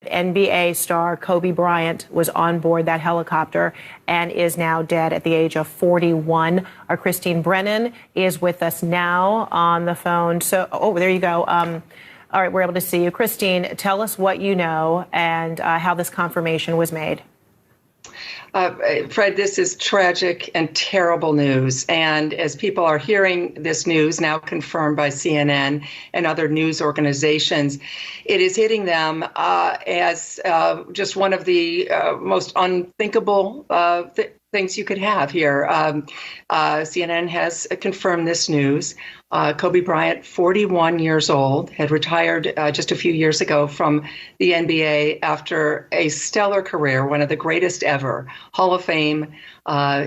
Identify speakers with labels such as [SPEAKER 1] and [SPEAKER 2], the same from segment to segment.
[SPEAKER 1] NBA star Kobe Bryant was on board that helicopter and is now dead at the age of 41. Our Christine Brennan is with us now on the phone. So, there you go. All right, we're able to see you. Christine, tell us what you know and how this confirmation was made.
[SPEAKER 2] Fred, this is tragic and terrible news. And as people are hearing this news, now confirmed by CNN and other news organizations, it is hitting them as just one of the most unthinkable things you could have here. CNN has confirmed this news. Kobe Bryant, 41 years old, had retired just a few years ago from the NBA after a stellar career, one of the greatest ever, Hall of Fame.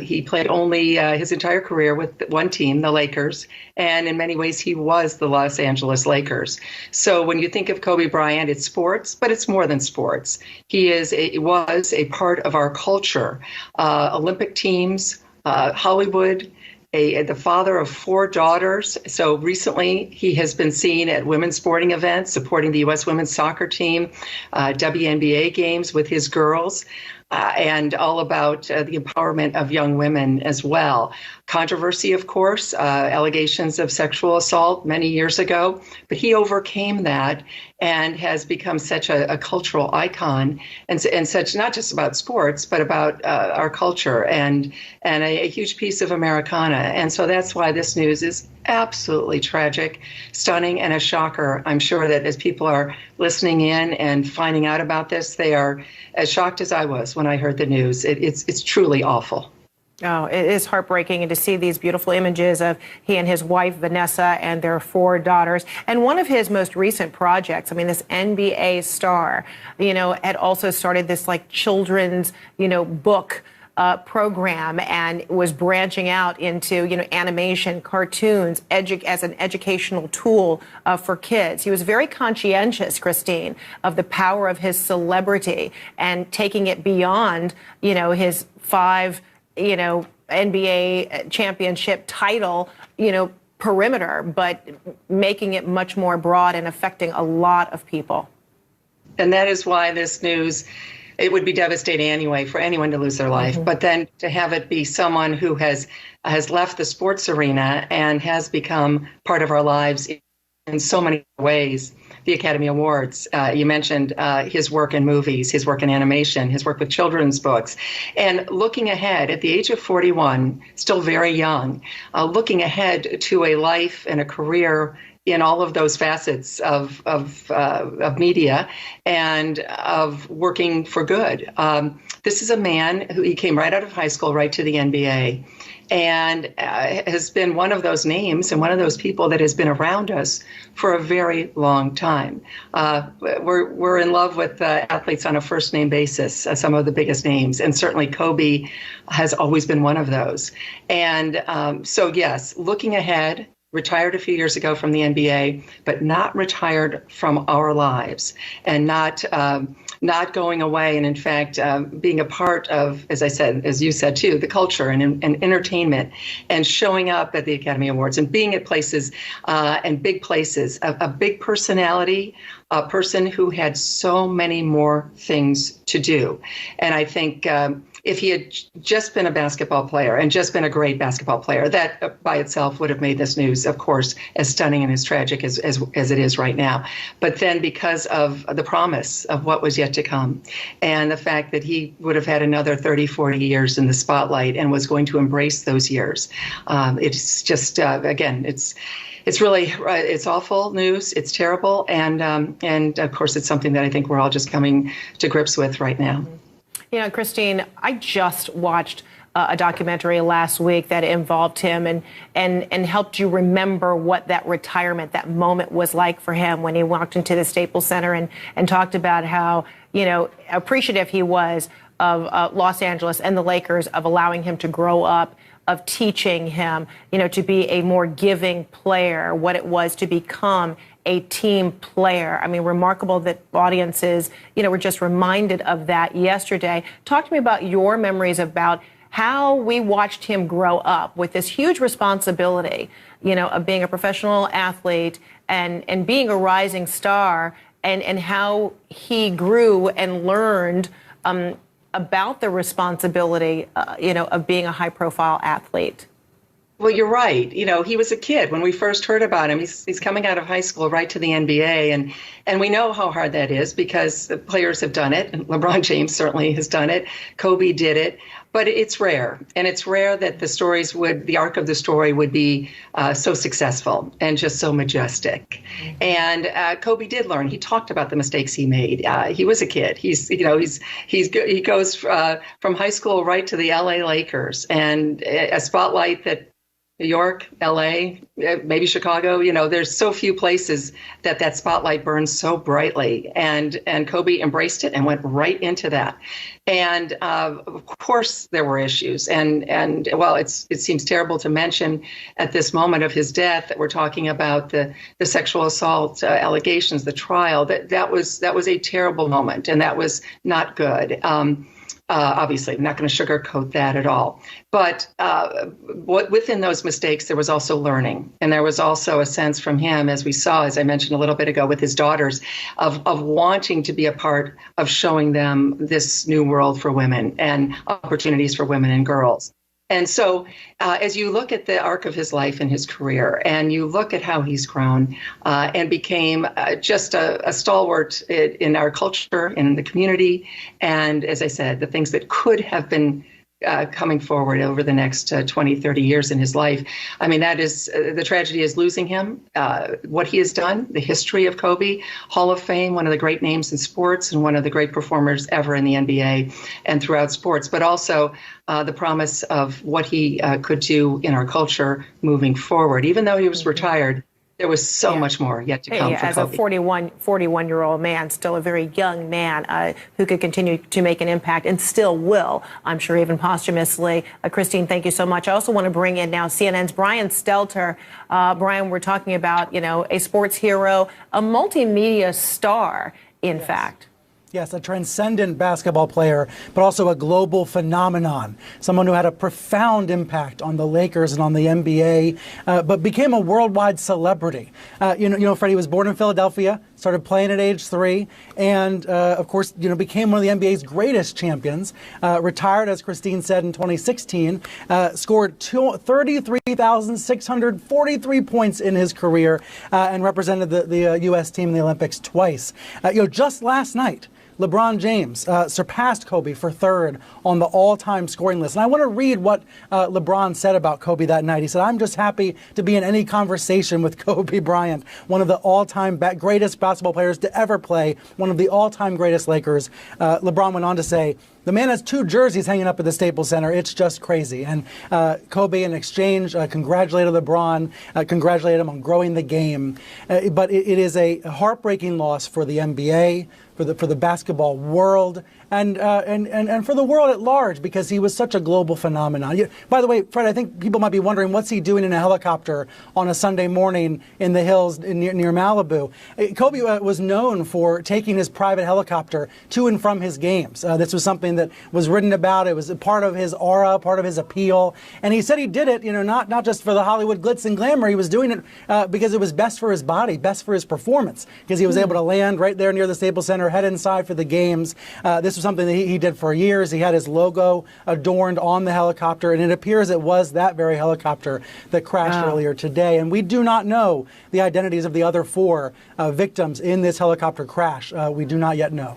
[SPEAKER 2] He played only his entire career with one team, the Lakers, and in many ways he was the Los Angeles Lakers. So when you think of Kobe Bryant, it's sports, but it's more than sports. He was a part of our culture, Olympic teams, Hollywood, the father of 4 daughters. So recently he has been seen at women's sporting events, supporting the U.S. women's soccer team, WNBA games with his girls, and all about the empowerment of young women as well. Controversy, of course, allegations of sexual assault many years ago, but he overcame that and has become such a cultural icon and such, not just about sports, but about our culture and a huge piece of Americana. And so that's why this news is absolutely tragic, stunning, and a shocker. I'm sure that as people are listening in and finding out about this, they are as shocked as I was when I heard the news. It's truly awful.
[SPEAKER 1] Oh, it is heartbreaking, and to see these beautiful images of he and his wife, Vanessa, and their 4 daughters. And one of his most recent projects, I mean, this NBA star, had also started this children's, book program and was branching out into, animation, cartoons, as an educational tool for kids. He was very conscientious, Christine, of the power of his celebrity and taking it beyond, his 5 NBA championship title, perimeter, but making it much more broad and affecting a lot of people.
[SPEAKER 2] And that is why this news, it would be devastating anyway for anyone to lose their life. Mm-hmm. But then to have it be someone who has left the sports arena and has become part of our lives in so many ways. The Academy Awards. You mentioned his work in movies, his work in animation, his work with children's books. And looking ahead at the age of 41, still very young, looking ahead to a life and a career in all of those facets of media and of working for good. This is a man he came right out of high school, right to the NBA, and has been one of those names and one of those people that has been around us for a very long time. We're in love with athletes on a first name basis, some of the biggest names, and certainly Kobe has always been one of those. And so yes, looking ahead, retired a few years ago from the NBA, but not retired from our lives, and not going away, and in fact being a part of, as I said, as you said too, the culture and entertainment, and showing up at the Academy Awards and being at places and big places, a big personality, a person who had so many more things to do. And I think if he had just been a basketball player and just been a great basketball player, that by itself would have made this news, of course, as stunning and as tragic as it is right now. But then because of the promise of what was yet to come and the fact that he would have had another 30, 40 years in the spotlight and was going to embrace those years, it's just, again, it's really, it's awful news. It's terrible. And of course, it's something that I think we're all just coming to grips with right now.
[SPEAKER 1] Christine, I just watched a documentary last week that involved him and helped you remember what that retirement, that moment was like for him when he walked into the Staples Center and talked about how, appreciative he was of Los Angeles and the Lakers of allowing him to grow up, of teaching him, to be a more giving player, what it was to become a team player. I mean, remarkable that audiences, were just reminded of that yesterday. Talk to me about your memories about how we watched him grow up with this huge responsibility, of being a professional athlete and being a rising star and how he grew and learned about the responsibility, of being a high-profile athlete.
[SPEAKER 2] Well, you're right. He was a kid when we first heard about him. He's coming out of high school right to the NBA, and we know how hard that is because the players have done it. And LeBron James certainly has done it. Kobe did it, but it's rare, and it's rare that the arc of the story would be so successful and just so majestic. And Kobe did learn. He talked about the mistakes he made. He was a kid. He goes from high school right to the LA Lakers, and a spotlight that New York, LA, maybe Chicago, there's so few places that spotlight burns so brightly. And Kobe embraced it and went right into that. And of course, there were issues. And well, it seems terrible to mention at this moment of his death that we're talking about the sexual assault allegations, the trial. That was a terrible moment, and that was not good. Obviously, I'm not going to sugarcoat that at all. But within those mistakes, there was also learning. And there was also a sense from him, as we saw, as I mentioned a little bit ago with his daughters, of wanting to be a part of showing them this new world for women and opportunities for women and girls. And so as you look at the arc of his life and his career, and you look at how he's grown and became just a stalwart in our culture and in the community, and as I said, the things that could have been coming forward over the next 20, 30 years in his life. I mean, that is, the tragedy is losing him, what he has done, the history of Kobe, Hall of Fame, one of the great names in sports and one of the great performers ever in the NBA and throughout sports, but also the promise of what he could do in our culture moving forward. Even though he was retired, there was so much more yet to come for
[SPEAKER 1] as
[SPEAKER 2] Kobe.
[SPEAKER 1] a 41-year-old man, still a very young man who could continue to make an impact and still will, I'm sure, even posthumously. Christine, thank you so much. I also want to bring in now CNN's Bryant Stelter. Brian, we're talking about, a sports hero, a multimedia star, in fact.
[SPEAKER 3] Yes, a transcendent basketball player, but also a global phenomenon. Someone who had a profound impact on the Lakers and on the NBA, but became a worldwide celebrity. Freddie was born in Philadelphia, started playing at age 3, and of course, became one of the NBA's greatest champions. Retired, as Christine said, in 2016. Scored 33,643 points in his career, and represented the U.S. team in the Olympics twice. Just last night, LeBron James surpassed Kobe for third on the all-time scoring list. And I want to read what LeBron said about Kobe that night. He said, "I'm just happy to be in any conversation with Kobe Bryant, one of the all-time greatest basketball players to ever play, one of the all-time greatest Lakers." LeBron went on to say, "The man has 2 jerseys hanging up at the Staples Center. It's just crazy." And Kobe, in exchange, congratulated LeBron, congratulated him on growing the game. But it is a heartbreaking loss for the NBA, for the basketball world, and for the world at large, because he was such a global phenomenon. By the way, Fred, I think people might be wondering, what's he doing in a helicopter on a Sunday morning in the hills near Malibu? Kobe was known for taking his private helicopter to and from his games. This was something that was written about. It was a part of his aura, part of his appeal. And he said he did it, not just for the Hollywood glitz and glamour. He was doing it because it was best for his body, best for his performance, because he was able to land right there near the Staples Center, head inside for the games. This was something that he did for years. He had his logo adorned on the helicopter, and it appears it was that very helicopter that crashed earlier today. And we do not know the identities of the other 4 victims in this helicopter crash. We do not yet know.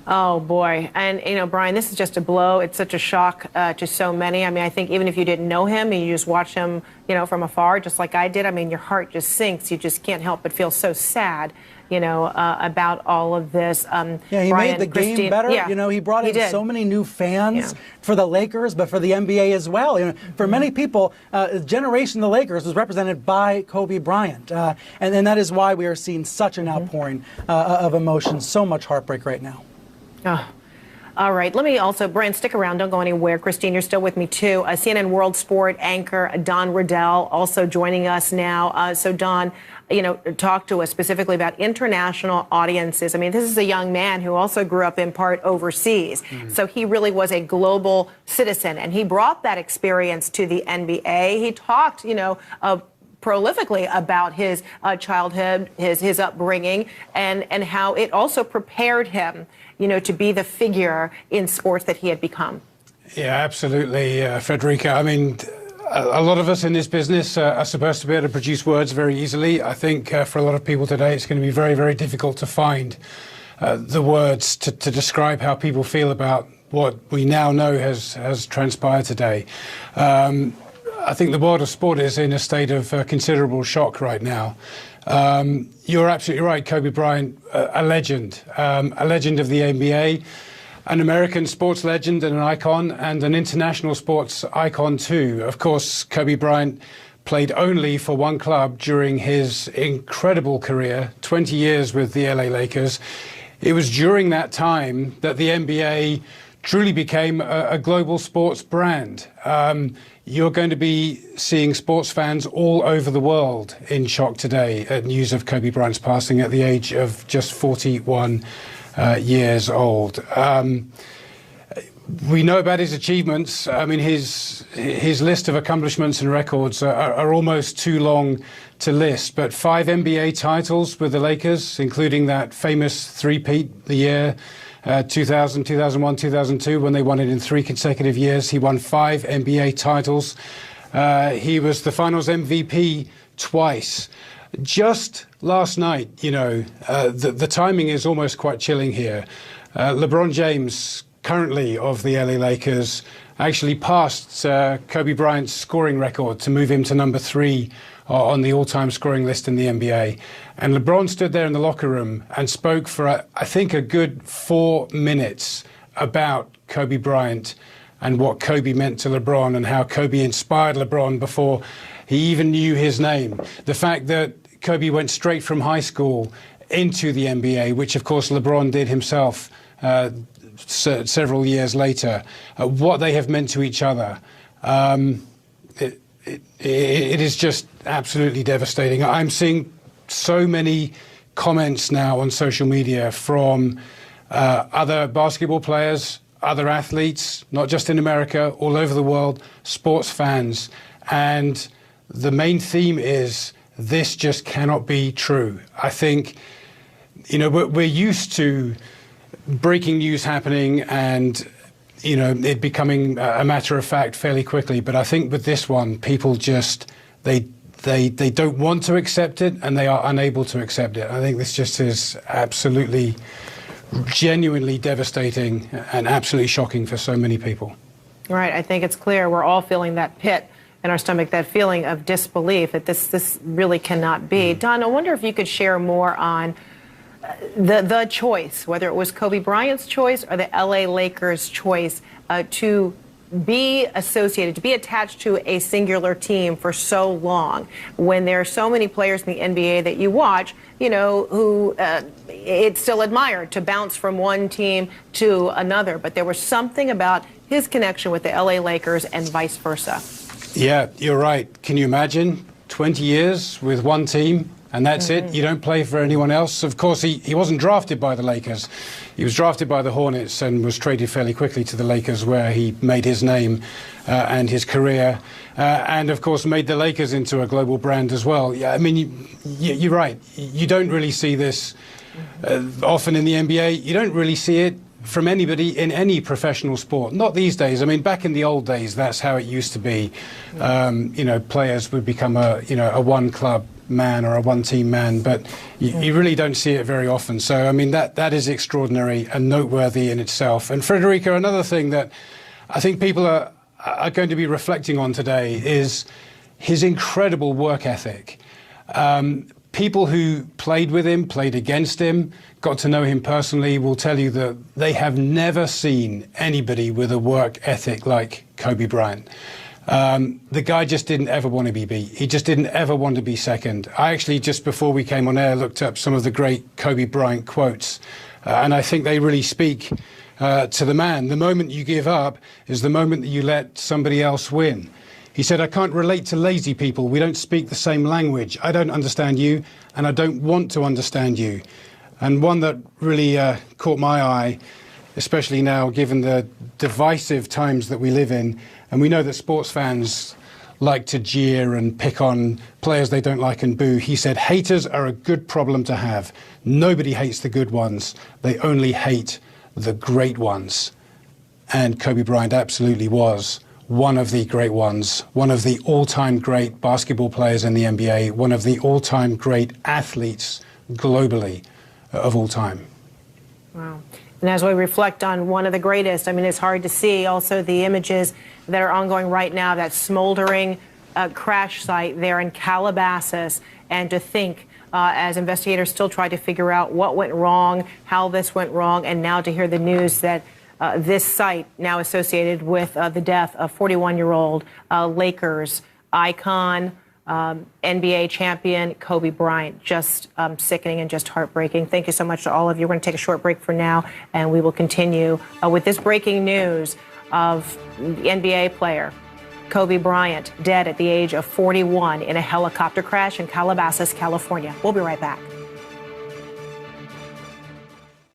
[SPEAKER 1] Oh, boy. And, Brian, this is just a blow. It's such a shock to so many. I mean, I think even if you didn't know him and you just watch him, from afar, just like I did, I mean, your heart just sinks. You just can't help but feel so sad, about all of this.
[SPEAKER 3] He
[SPEAKER 1] Bryant,
[SPEAKER 3] made the game better.
[SPEAKER 1] Yeah,
[SPEAKER 3] he brought in so many new fans for the Lakers, but for the NBA as well. For many people, the generation of the Lakers was represented by Kobe Bryant. And that is why we are seeing such an outpouring of emotion, so much heartbreak right now.
[SPEAKER 1] Oh. All right. Let me also, Brian, stick around. Don't go anywhere. Christine, you're still with me, too. CNN World Sport anchor Don Riddell also joining us now. So, Don, talk to us specifically about international audiences. I mean, this is a young man who also grew up in part overseas. So he really was a global citizen, and he brought that experience to the NBA. He talked, prolifically about his childhood, his upbringing, and how it also prepared him, to be the figure in sports that he had become.
[SPEAKER 4] Yeah, absolutely, Federica. I mean, a lot of us in this business are supposed to be able to produce words very easily. I think for a lot of people today, it's going to be very, very difficult to find the words to describe how people feel about what we now know has transpired today. I think the world of sport is in a state of considerable shock right now. You're absolutely right, Kobe Bryant, a legend of the NBA, an American sports legend and an icon, and an international sports icon too. Of course, Kobe Bryant played only for one club during his incredible career, 20 years with the LA Lakers. It was during that time that the NBA truly became a global sports brand. You're going to be seeing sports fans all over the world in shock today at news of Kobe Bryant's passing at the age of just 41 years old. We know about his achievements. I mean, his list of accomplishments and records are almost too long to list, but 5 NBA titles with the Lakers, including that famous three-peat the year 2000, 2001, 2002, when they won it in 3 consecutive years. He won 5 NBA titles. He was the Finals MVP twice. Just last night, the timing is almost quite chilling here. LeBron James, currently of the LA Lakers, actually passed Kobe Bryant's scoring record to move him to number 3 on the all-time scoring list in the NBA. And LeBron stood there in the locker room and spoke for, I think, a good 4 minutes about Kobe Bryant and what Kobe meant to LeBron and how Kobe inspired LeBron before he even knew his name. The fact that Kobe went straight from high school into the NBA, which, of course, LeBron did himself several years later, what they have meant to each other. It is just absolutely devastating. I'm seeing so many comments now on social media from other basketball players, other athletes, not just in America, all over the world, sports fans. And the main theme is this just cannot be true. I think, we're used to breaking news happening and it becoming a matter of fact fairly quickly. But I think with this one, people just, they don't want to accept it and they are unable to accept it. I think this just is absolutely, genuinely devastating and absolutely shocking for so many people.
[SPEAKER 1] Right. I think it's clear we're all feeling that pit in our stomach, that feeling of disbelief that this really cannot be. Don, I wonder if you could share more on the choice, whether it was Kobe Bryant's choice or the LA Lakers' choice to be associated, to be attached to a singular team for so long, when there are so many players in the NBA that you watch, who it's still admired to bounce from one team to another. But there was something about his connection with the LA Lakers and vice versa. Yeah,
[SPEAKER 4] you're right. Can you imagine 20 years with one team? And that's it. You don't play for anyone else. Of course, he wasn't drafted by the Lakers. He was drafted by the Hornets and was traded fairly quickly to the Lakers, where he made his name and his career. And, of course, made the Lakers into a global brand as well. Yeah, I mean, you're right. You don't really see this often in the NBA. You don't really see it from anybody in any professional sport. Not these days. I mean, back in the old days, that's how it used to be. Players would become a one-club man or a one-team man, but you really don't see it very often. So, I mean, that is extraordinary and noteworthy in itself. And Federica, another thing that I think people are going to be reflecting on today is his incredible work ethic. People who played with him, played against him, got to know him personally, will tell you that they have never seen anybody with a work ethic like Kobe Bryant. The guy just didn't ever want to be beat. He just didn't ever want to be second. I actually, just before we came on air, looked up some of the great Kobe Bryant quotes, and I think they really speak to the man. The moment you give up is the moment that you let somebody else win. He said, "I can't relate to lazy people. We don't speak the same language. I don't understand you, and I don't want to understand you." And one that really caught my eye, especially now, given the divisive times that we live in, and we know that sports fans like to jeer and pick on players they don't like and boo. He said, haters are a good problem to have. Nobody hates the good ones. They only hate the great ones. And Kobe Bryant absolutely was one of the great ones, one of the all-time great basketball players in the NBA, one of the all-time great athletes globally of all time.
[SPEAKER 1] Wow. And as we reflect on one of the greatest, I mean, it's hard to see also the images that are ongoing right now, that smoldering crash site there in Calabasas, and to think as investigators still try to figure out what went wrong, how this went wrong, and now to hear the news that this site now associated with the death of 41-year-old Lakers icon, NBA champion Kobe Bryant. Just sickening and just heartbreaking. Thank you so much to all of you. We're going to take a short break for now, and we will continue with this breaking news of the NBA player Kobe Bryant dead at the age of 41 in a helicopter crash in Calabasas, California. We'll be right back.